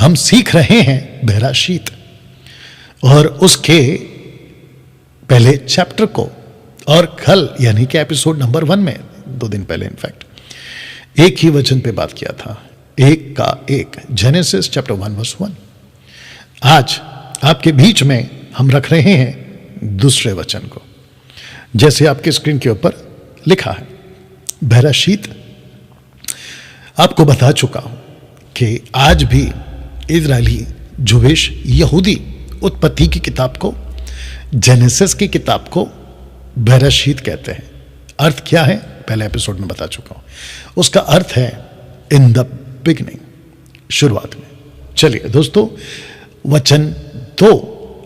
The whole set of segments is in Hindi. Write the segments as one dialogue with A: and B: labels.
A: हम सीख रहे हैं बहराशीत और उसके पहले चैप्टर को, और कल यानी कि एपिसोड नंबर 1 में 2 दिन पहले इनफैक्ट एक ही वचन पे बात किया था, एक का एक, जेनेसिस चैप्टर 1 वर्स 1। आज आपके बीच में हम रख रहे हैं दूसरे वचन को, जैसे आपके स्क्रीन के ऊपर लिखा है। बहराशीत आपको बता चुका हूं कि आज भी इजरायली, जुविश, यहूदी उत्पत्ति की किताब को, जेनेसिस की किताब को बहराशीत कहते हैं। अर्थ क्या है पहले एपिसोड में बता चुका हूं। उसका अर्थ है इन द बिगिनिंग, शुरुआत में। चलिए दोस्तों, वचन 2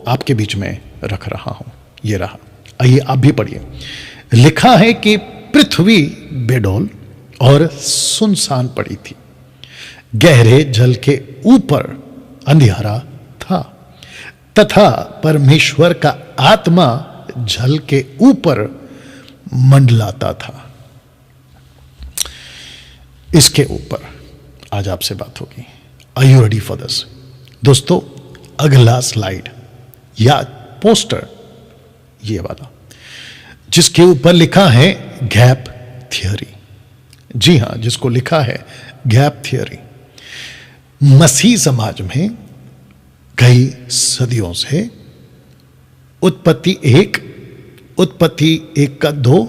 A: आपके बीच में रख रहा हूं, ये रहा। आइए आप भी पढ़िए। लिखा है कि पृथ्वी बेडौल और सुनसान पड़ी थी, गहरे जल के ऊपर अंधियारा था, तथा परमेश्वर का आत्मा जल के ऊपर मंडलाता था। इसके ऊपर आज आपसे बात होगी। Are you ready for this? दोस्तों, अगला स्लाइड या पोस्टर ये वाला, जिसके ऊपर लिखा है गैप थियरी। जी हां, जिसको लिखा है गैप थियरी। मसीह समाज में कई सदियों से उत्पत्ति 1, उत्पत्ति 1 का 2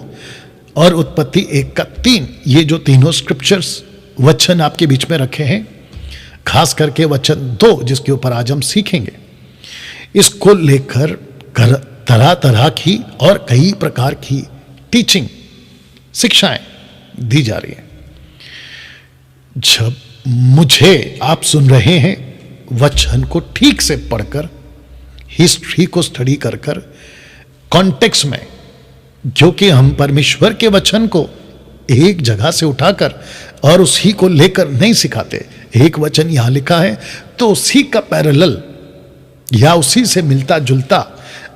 A: और उत्पत्ति 1 का 3, ये जो तीनों स्क्रिप्चर्स वचन आपके बीच में रखे हैं, खास करके वचन 2 जिसके ऊपर आज हम सीखेंगे, इसको लेकर तरह तरह की और कई प्रकार की टीचिंग, शिक्षाएं दी जा रही हैं। जब मुझे आप सुन रहे हैं वचन को ठीक से पढ़कर, हिस्ट्री को स्टडी कर कर, कॉन्टेक्स्ट में, क्योंकि हम परमेश्वर के वचन को एक जगह से उठाकर और उसी को लेकर नहीं सिखाते। एक वचन यहां लिखा है तो उसी का पैरेलल या उसी से मिलता जुलता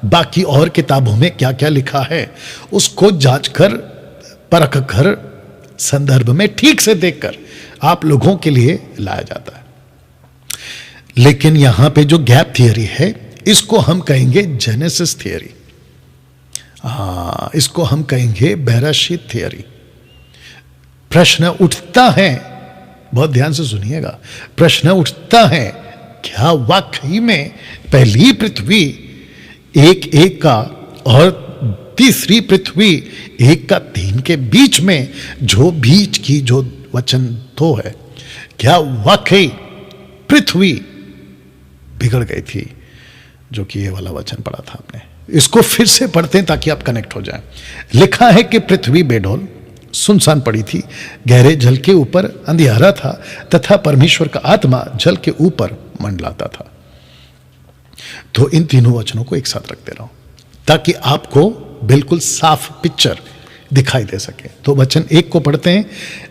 A: बाकी और किताबों में क्या क्या लिखा है उसको जांच कर, परख कर, संदर्भ में ठीक से देखकर आप लोगों के लिए लाया जाता है। लेकिन यहां पे जो गैप थियरी है, इसको हम कहेंगे जेनेसिस थियरी। इसको हम कहेंगे बहराशीत थियरी। प्रश्न उठता है, बहुत ध्यान से सुनिएगा, प्रश्न उठता है, क्या वाकई में पहली पृथ्वी 1 का और तीसरी पृथ्वी 1 का 3 के बीच में जो बीच की जो वचन 2 है, क्या वाकई पृथ्वी बिगड़ गई थी? जो कि ये वाला वचन पढ़ा था आपने। इसको फिर से पढ़ते हैं ताकि आप कनेक्ट हो जाएं। लिखा है कि पृथ्वी बेडौल, सुनसान पड़ी थी, गहरे जल के ऊपर अंधियारा था, तथा परमेश्वर का आत्मा जल के ऊपर मंडलाता था। तो इन तीनों वचनों को एक साथ रखते रहो ताकि आपको बिल्कुल साफ पिक्चर दिखाई दे सके। तो वचन 1 को पढ़ते हैं।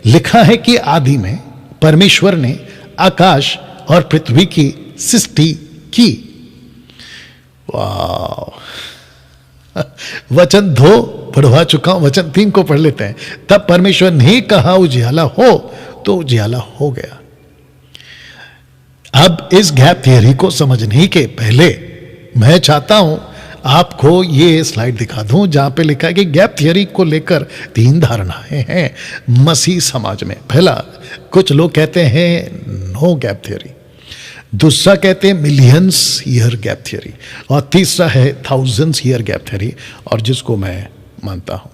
A: लिखा है कि आदि में परमेश्वर ने आकाश और पृथ्वी की सृष्टि की। वाह! वचन 2 पढ़वा चुका हूं, वचन 3 को पढ़ लेते हैं। तब परमेश्वर ने कहा उजियाला हो, तो उजियाला हो गया। अब इस गैप थियरी को समझने के पहले मैं चाहता हूं आपको ये स्लाइड दिखा दूं जहां पे लिखा है कि गैप थियरी को लेकर 3 धारणाएं हैं मसीह समाज में। पहला, कुछ लोग कहते हैं नो गैप थियरी, दूसरा कहते हैं मिलियंस ईयर गैप थियरी, और तीसरा है थाउजेंड्स ईयर गैप थियरी, और जिसको मैं मानता हूं,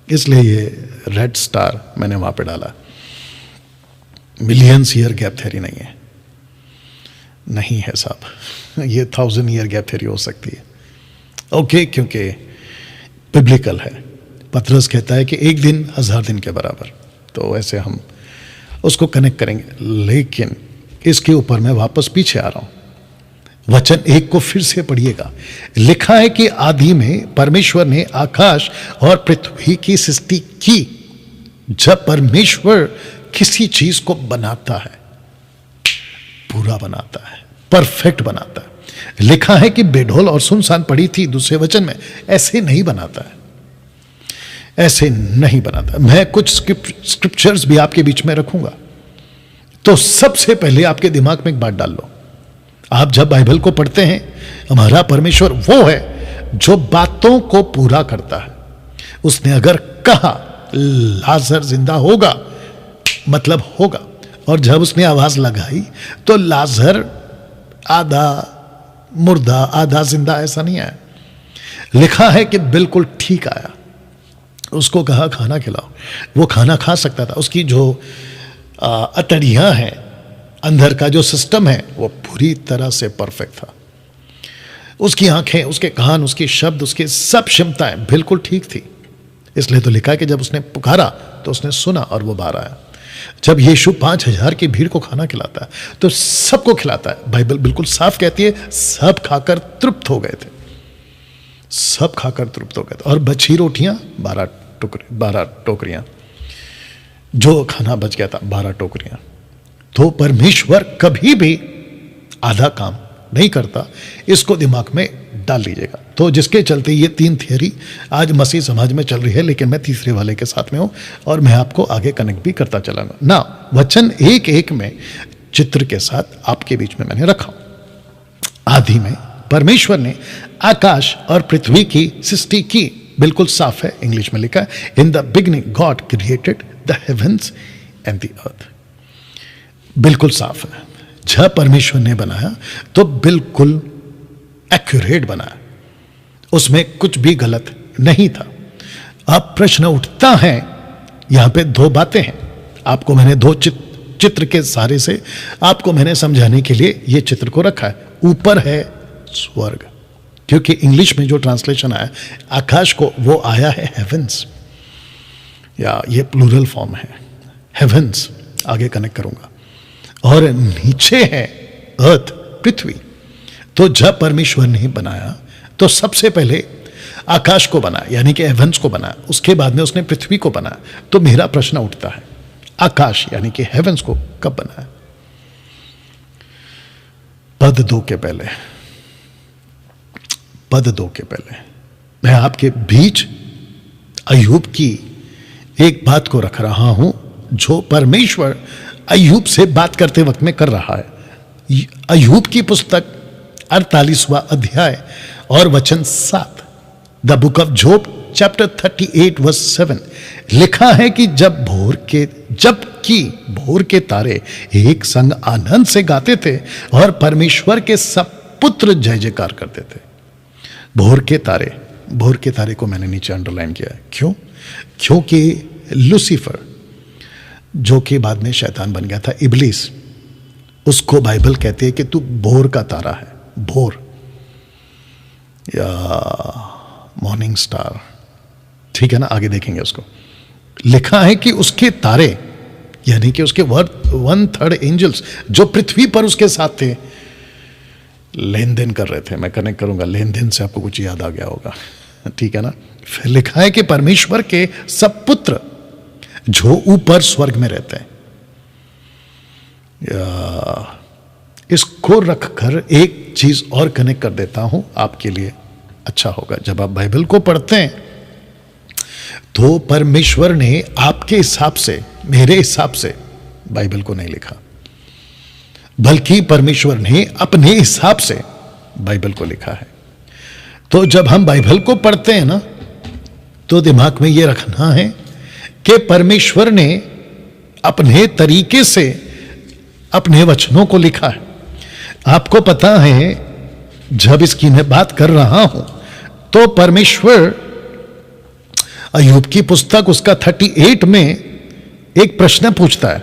A: इसलिए ये रेड स्टार मैंने वहां पे डाला। मिलियंस ईयर गैप थियरी नहीं है, नहीं है साहब, ये 1000 ईयर गैप थियरी हो सकती है। ओके, क्योंकि बिब्लिकल है। पतरस कहता है कि 1 दिन 1000 दिन के बराबर, तो ऐसे हम उसको कनेक्ट करेंगे। लेकिन इसके ऊपर मैं वापस पीछे आ रहा हूं। वचन 1 को फिर से पढ़िएगा। लिखा है कि आदि में परमेश्वर ने आकाश और पृथ्वी की सृष्टि की। जब परमेश्वर किसी चीज को बनाता है, पूरा बनाता है, परफेक्ट बनाता है। लिखा है कि बेढोल और सुनसान पड़ी थी, दूसरे वचन में। ऐसे नहीं बनाता है, ऐसे नहीं बनाता। मैं कुछ स्क्रिप्चर्स भी आपके बीच में रखूंगा, तो सबसे पहले आपके दिमाग में एक बात डाल लो, आप जब बाइबल को पढ़ते हैं, हमारा परमेश्वर वो है जो बातों को पूरा करता है। उसने अगर कहा लाजर जिंदा होगा, मतलब होगा, और जब उसने आवाज लगाई तो लाजर आधा मुर्दा आधा जिंदा ऐसा नहीं आया, लिखा है कि बिल्कुल ठीक आया। उसको कहा खाना खिलाओ, वो खाना खा सकता था। उसकी जो अतड़ियां हैं, अंदर का जो सिस्टम है, वो पूरी तरह से परफेक्ट था। उसकी आंखें, उसके कान, उसके शब्द, उसके सब क्षमताएं बिल्कुल ठीक थी। इसलिए तो लिखा है कि जब उसने पुकारा तो उसने सुना और वो बाहर आया। जब यीशु 5000 की भीड़ को खाना खिलाता है तो सबको खिलाता है। बाइबल बिल्कुल साफ कहती है सब खाकर तृप्त हो गए थे, सब खाकर तृप्त हो गए थे। और बची रोटियां 12 टोकरियां, जो खाना बच गया था 12 टोकरियां। तो परमेश्वर कभी भी आधा काम नहीं करता, इसको दिमाग में डाल लीजिएगा। तो जिसके चलते ये 3 थियरी आज मसीह समाज में चल रही है, लेकिन मैं तीसरे वाले के साथ में हूं और मैं आपको आगे कनेक्ट भी करता चलाऊंगा ना। वचन एक एक में चित्र के साथ आपके बीच में मैंने रखा। आदि में परमेश्वर ने आकाश और पृथ्वी की सृष्टि की, बिल्कुल साफ है, इंग्लिश में लिखा है in the beginning God created the heavens and the earth. बिल्कुल साफ है। जब परमेश्वर ने बनाया तो बिल्कुल एक्यूरेट बनाया, उसमें कुछ भी गलत नहीं था। अब प्रश्न उठता है, यहां पे 2 बातें हैं। आपको मैंने 2 चित्र के सहारे से आपको मैंने समझाने के लिए ये चित्र को रखा है। ऊपर है स्वर्ग, क्योंकि इंग्लिश में जो ट्रांसलेशन आया आकाश को, वो आया है हेवेंस, या ये प्लूरल फॉर्म है हेवेंस, आगे कनेक्ट करूंगा। और नीचे है अर्थ, पृथ्वी। तो जब परमेश्वर ने बनाया तो सबसे पहले आकाश को बनाया, यानी कि हेवेंस को बनाया, उसके बाद में उसने पृथ्वी को बनाया। तो मेरा प्रश्न उठता है, आकाश यानी कि हेवेंस को कब बनाया? पद 2 के पहले, पद 2 के पहले मैं आपके बीच अय्यूब की एक बात को रख रहा हूं, जो परमेश्वर अय्यूब से बात करते वक्त में कर रहा है। अय्यूब की पुस्तक 48वां अध्याय और वचन 7, the book of Job chapter 38 verse 7 लिखा है कि जबकि भोर के तारे एक संग आनंद से गाते थे और परमेश्वर के सब पुत्र जय जयकार करते थे। भोर के तारे को मैंने नीचे अंडरलाइन किया है। क्यों? क्योंकि लूसीफर, जो कि बाद में शैतान बन गया था, इब्लीस, उसको बाइबल कहती है कि तू भोर का तारा है। भोर या मॉर्निंग स्टार, ठीक है ना, आगे देखेंगे उसको। लिखा है कि उसके तारे, यानी कि उसके 1/3 एंजल्स जो पृथ्वी पर उसके साथ थे, लेन देन कर रहे थे। मैं कनेक्ट करूंगा, लेन देन से आपको कुछ याद आ गया होगा, ठीक है ना। फिर लिखा है कि परमेश्वर के सब पुत्र जो ऊपर स्वर्ग में रहते हैं। इसको रखकर एक चीज और कनेक्ट कर देता हूं, आपके लिए अच्छा होगा। जब आप बाइबल को पढ़ते हैं तो परमेश्वर ने आपके हिसाब से, मेरे हिसाब से बाइबल को नहीं लिखा, बल्कि परमेश्वर ने अपने हिसाब से बाइबल को लिखा है। तो जब हम बाइबल को पढ़ते हैं ना, तो दिमाग में यह रखना है कि परमेश्वर ने अपने तरीके से अपने वचनों को लिखा है। आपको पता है, जब इसकी मैं बात कर रहा हूं तो परमेश्वर अय्यूब की पुस्तक उसका 38 में एक प्रश्न पूछता है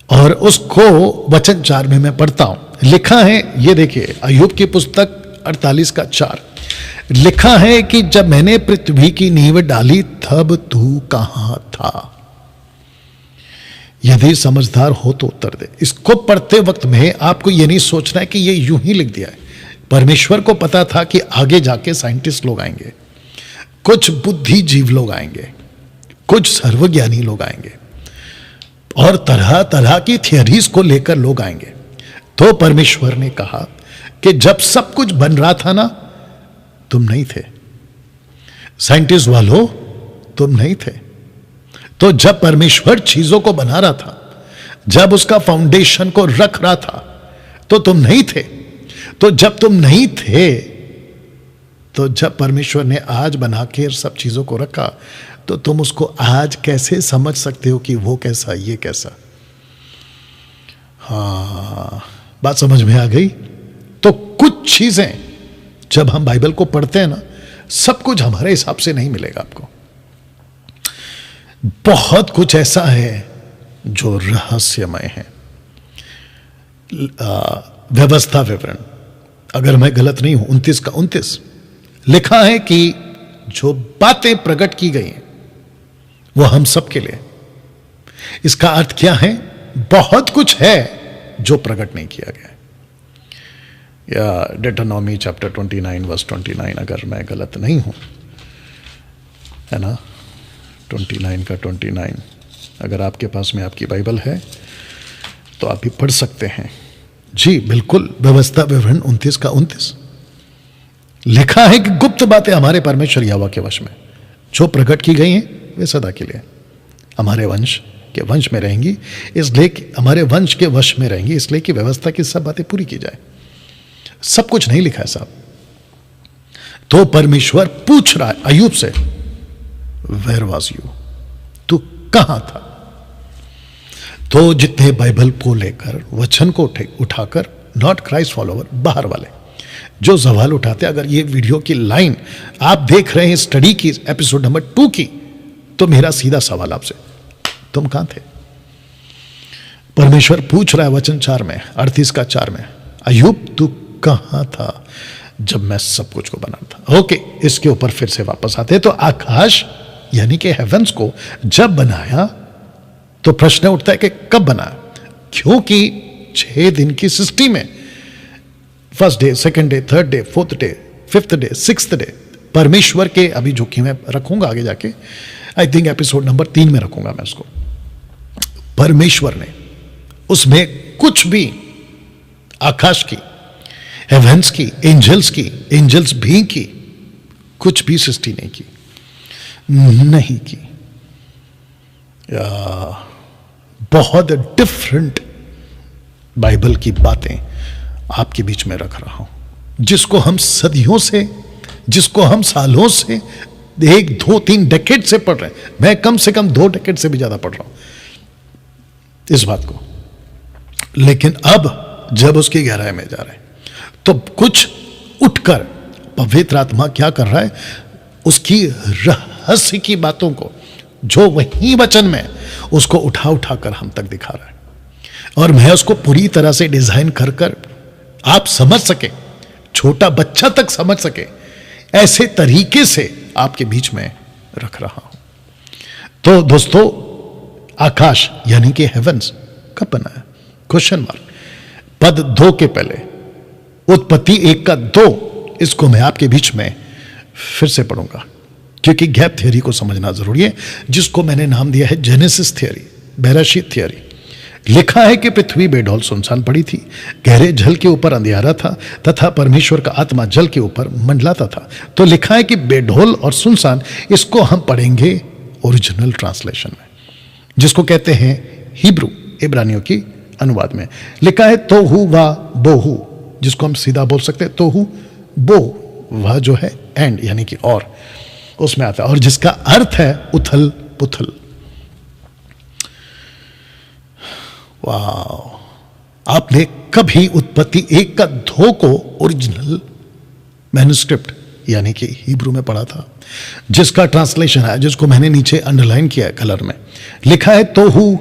A: और उसको वचन 4 में मैं पढ़ता हूं। लिखा है, ये देखिए, अय्यूब की पुस्तक 48 का 4 लिखा है कि जब मैंने पृथ्वी की नींव डाली तब तू कहां था? यदि समझदार हो तो उत्तर दे। इसको पढ़ते वक्त में आपको यह नहीं सोचना है कि ये यूं ही लिख दिया है। परमेश्वर को पता था कि आगे जाके साइंटिस्ट लोग आएंगे, कुछ बुद्धिजीव लोग आएंगे, कुछ सर्वज्ञानी लोग आएंगे और तरह तरह की थियरीज को लेकर लोग आएंगे। तो परमेश्वर ने कहा कि जब सब कुछ बन रहा था ना, तुम नहीं थे। साइंटिस्ट वालों, तुम नहीं थे। तो जब परमेश्वर चीजों को बना रहा था, जब उसका फाउंडेशन को रख रहा था तो तुम नहीं थे। तो जब तुम नहीं थे, तो जब परमेश्वर ने आज बना के सब चीजों को रखा, तो तुम उसको आज कैसे समझ सकते हो कि वो कैसा, ये कैसा? हाँ, बात समझ में आ गई? तो कुछ चीजें जब हम बाइबल को पढ़ते हैं ना, सब कुछ हमारे हिसाब से नहीं मिलेगा आपको। बहुत कुछ ऐसा है जो रहस्यमय है। व्यवस्था विवरण, अगर मैं गलत नहीं हूं, 29 का 29 लिखा है कि जो बातें प्रकट की गई हैं वो हम सब के लिए। इसका अर्थ क्या है? बहुत कुछ है जो प्रकट नहीं किया गया है। या डिटरनॉमी चैप्टर 29 वर्स 29, अगर मैं गलत नहीं हूं, है ना, 29 का 29, अगर आपके पास में आपकी बाइबल है तो आप भी पढ़ सकते हैं। जी बिल्कुल, व्यवस्था विवरण 29 का 29 लिखा है कि गुप्त बातें हमारे परमेश्वर यहोवा के वश में जो प्रकट की गई हैं वे सदा के लिए हमारे वंश के वंश में रहेंगी, इसलिए कि हमारे वंश के वश में रहेंगी, इसलिए कि व्यवस्था की सब बातें पूरी की जाए। सब कुछ नहीं लिखा है साहब। तो परमेश्वर पूछ रहा है अय्यूब से, वेयर वाज यू, तू कहां था? तो जितने बाइबल को लेकर, वचन को उठाकर, नॉट क्राइस्ट फॉलोवर, बाहर वाले जो सवाल उठाते, अगर ये वीडियो की लाइन आप देख रहे हैं स्टडी की एपिसोड नंबर 2 की, तो मेरा सीधा सवाल आपसे, तुम कहां थे? परमेश्वर पूछ रहा है वचन 4 में, 38 का 4 में, अय्यूब तू कहां था जब मैं सब कुछ को बना था? ओके, इसके ऊपर फिर से वापस आते हैं। तो आकाश यानी कि हेवंस को जब बनाया तो प्रश्न उठता है कि कब बनाया? क्योंकि 6 दिन की सृष्टि में first day, second day, third day, fourth day, fifth day, sixth day, परमेश्वर के, अभी जो कि मैं रखूंगा आगे जाके, आई थिंक एपिसोड नंबर 3 में रखूंगा मैं उसको, परमेश्वर ने उसमें कुछ भी आकाश की, हेवंस की, एंजल्स भी की, कुछ भी सृष्टि नहीं की, नहीं की। बहुत डिफरेंट बाइबल की बातें आपके बीच में रख रहा हूं, जिसको हम सदियों से, जिसको हम सालों से, 1, 2, 3 डेकेड से पढ़ रहे हैं। मैं कम से कम 2 डेकेड से भी ज्यादा पढ़ रहा हूं इस बात को। लेकिन अब जब उसकी गहराई में जा रहे हैं तो कुछ उठकर पवित्र आत्मा क्या कर रहा है, उसकी रहस्य की बातों को जो वही वचन में, उसको उठा उठा कर हम तक दिखा रहा है। और मैं उसको पूरी तरह से डिजाइन कर कर आप समझ सके, छोटा बच्चा तक समझ सके, ऐसे तरीके से आपके बीच में रख रहा हूं। तो दोस्तों, आकाश यानी कि हेवंस कब बनाया? Question mark. पद 2 के पहले उत्पत्ति 1 का 2, इसको मैं आपके बीच में फिर से पढ़ूंगा क्योंकि गैप थ्योरी को समझना जरूरी है, जिसको मैंने नाम दिया है जेनेसिस थ्योरी, बेराशीत थ्योरी। लिखा है कि पृथ्वी बेडौल सुनसान पड़ी थी, गहरे जल के ऊपर अंधियारा था तथा परमेश्वर का आत्मा जल के ऊपर मंडलाता था। तो लिखा है कि बेडौल और सुनसान, इसको हम पढ़ेंगे ओरिजिनल ट्रांसलेशन में, जिसको कहते हैं हिब्रू, इब्रानियों की अनुवाद में। लिखा है तोहू वा बोहू, जिसको हम सीधा बोल सकते हैं तोहू बो, वह जो है एंड यानी कि और, उसमें आता है, और जिसका अर्थ है उथल पुथल। वाह, आपने कभी उत्पत्ति 1 का 2 को ओरिजिनल मैन्युस्क्रिप्ट यानी कि हिब्रू में पढ़ा था, जिसका ट्रांसलेशन है, जिसको मैंने नीचे अंडरलाइन किया है कलर में, लिखा है तोहू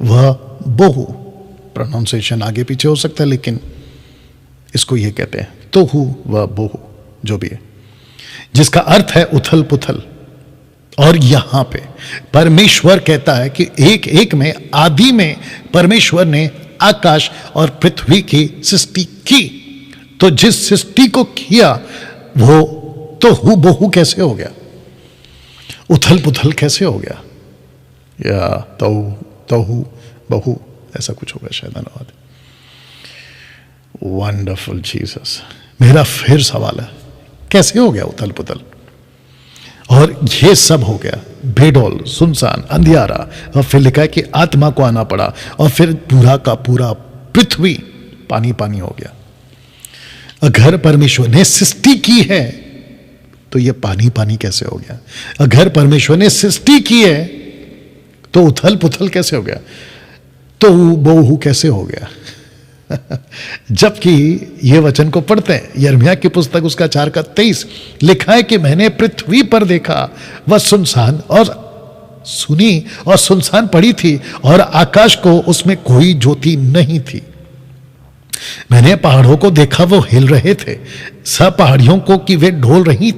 A: व बोहू। प्रोनाउंसिएशन आगे पीछे हो सकता है, लेकिन इसको ये कहते हैं तोहू व बोहू, जो भी है, जिसका अर्थ है उथल पुथल। और यहां पे परमेश्वर कहता है कि एक एक में, आदि में परमेश्वर ने आकाश और पृथ्वी की सृष्टि की। तो जिस सृष्टि को किया वो तो हु बहु कैसे हो गया, उथल पुथल कैसे हो गया, या तहु बहु ऐसा कुछ होगा शायद, अनुवाद। Wonderful Jesus. मेरा फिर सवाल है, कैसे हो गया उथल पुथल? और ये सब हो गया बेडौल, सुनसान, अंधियारा, और फिर लिखा है कि आत्मा को आना पड़ा, और फिर पूरा का पूरा पृथ्वी पानी पानी हो गया। अगर परमेश्वर ने सृष्टि की है तो यह पानी पानी कैसे हो गया? अगर परमेश्वर ने सृष्टि की है तो उथल पुथल कैसे हो गया? तो बहु कैसे हो गया? जबकि ये वचन को पढ़ते हैं, यिर्मयाह की पुस्तक उसका 4:23 लिखा है कि मैंने पृथ्वी पर देखा, वह सुनसान और सुनी और सुनसान पड़ी थी, और आकाश को उसमें कोई ज्योति नहीं थी। मैंने पहाड़ों को देखा, वो हिल रहे थे, सब पहाड़ियों को कि वे डोल रही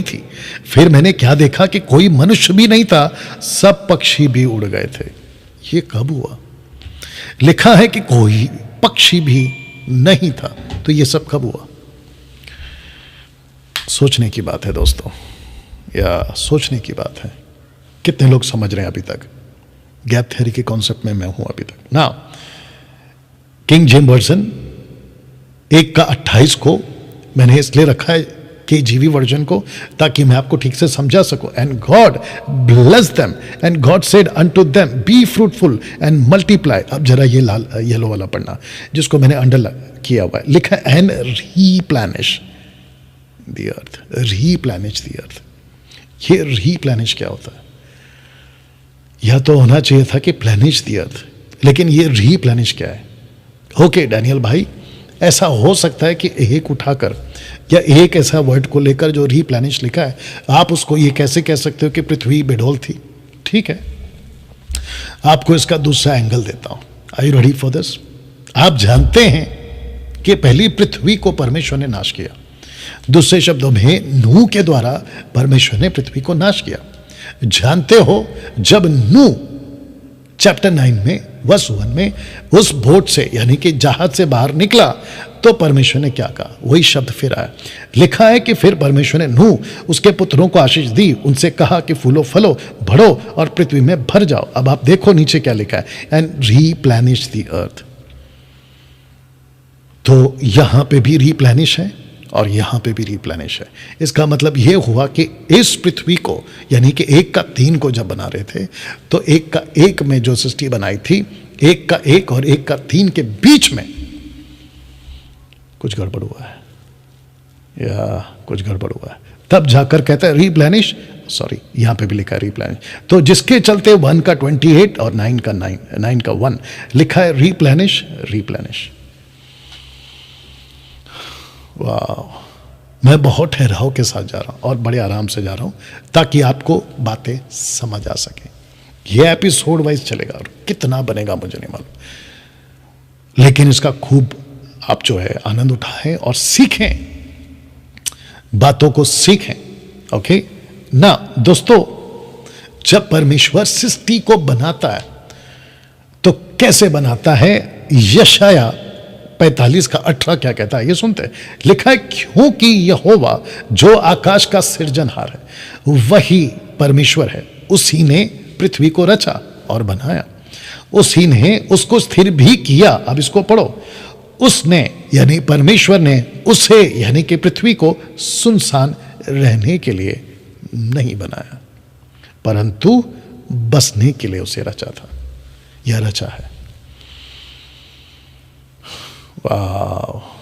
A: थी। फिर मैंने क्या देखा कि कोई मनुष्य भी नहीं था, सब पक्षी भी उड़ गए थे। ये कब हुआ? लिखा है कि कोई पक्षी भी नहीं था, तो ये सब कब हुआ? सोचने की बात है दोस्तों, या सोचने की बात है। कितने लोग समझ रहे हैं अभी तक? गैप थ्योरी के कॉन्सेप्ट में मैं हूं अभी तक ना। किंग जेम्स वर्जन 1:28 को मैंने इसलिए रखा है KJV वर्जन को, ताकि मैं आपको ठीक से समझा सकूं। And God bless them and God said unto them be fruitful and multiply. अब जरा ये लाल येलो वाला पढ़ना, जिसको मैंने अंडरलाइन किया हुआ है। लिखा है and replenish the earth, replenish the earth. ये रीप्लेनिश क्या होता है? यह तो होना चाहिए था कि प्लेनिश द अर्थ, लेकिन ये रीप्लेनिश क्या है? ओके डैनियल भाई, ऐसा हो सकता है कि एक उठाकर या एक ऐसा वर्ड को लेकर जो रीप्लेनिश लिखा है, आप उसको ये कैसे कह सकते हो कि पृथ्वी बेडौल थी? ठीक है, आपको इसका दूसरा एंगल देता हूं। Are you ready for this? आप जानते हैं कि पहली पृथ्वी को परमेश्वर ने नाश किया। दूसरे शब्दों में नूह के द्वारा परमेश्वर ने पृथ्वी को नाश किया। जानते हो, जब नूह चैप्टर 9 में वर्स 1 में उस बोट से यानी कि जहाज से बाहर निकला, तो परमेश्वर ने क्या कहा? वही शब्द फिर आया। लिखा है कि फिर परमेश्वर ने नूह उसके पुत्रों को आशीष दी, उनसे कहा कि फूलो फलो बढ़ो और पृथ्वी में भर जाओ। अब आप देखो नीचे क्या लिखा है, एंड रीप्लेनिश द अर्थ। तो यहां पे भी रीप्लेनिश है और यहां पे भी रीप्लेनिश है। इसका मतलब यह हुआ कि इस पृथ्वी को यानी कि 1:3 को जब बना रहे थे, तो 1:1 में जो सृष्टि बनाई थी, 1:1 और 1:3 के बीच में कुछ गड़बड़ हुआ है, या कुछ गड़बड़ हुआ है। तब जाकर कहता है रीप्लेनिश, सॉरी यहां पे भी लिखा है रीप्लेनिश। तो जिसके चलते 1:28 और 9:1 लिखा है रीप्लेनिश, रीप्लेनिश। वाह, मैं बहुत ठहराव के साथ जा रहा हूं और बड़े आराम से जा रहा हूं, ताकि आपको बातें समझ आ सके। यह एपिसोड वाइज चलेगा और कितना बनेगा मुझे नहीं मालूम, लेकिन इसका खूब आप जो है आनंद उठाएं और सीखें, बातों को सीखें। ओके ना दोस्तों, जब परमेश्वर सृष्टि को बनाता है तो कैसे बनाता है? यशाया 45:18 क्या कहता है, ये सुनते हैं। लिखा है क्योंकि यहोवा जो आकाश का सृजनहार है वही परमेश्वर है, उसी ने पृथ्वी को रचा और बनाया, उसी ने उसको स्थिर भी किया। अब इसको पढ़ो, उसने यानी परमेश्वर ने उसे यानी कि पृथ्वी को सुनसान रहने के लिए नहीं बनाया, परंतु बसने के लिए उसे रचा था। यह रचा है। वाह,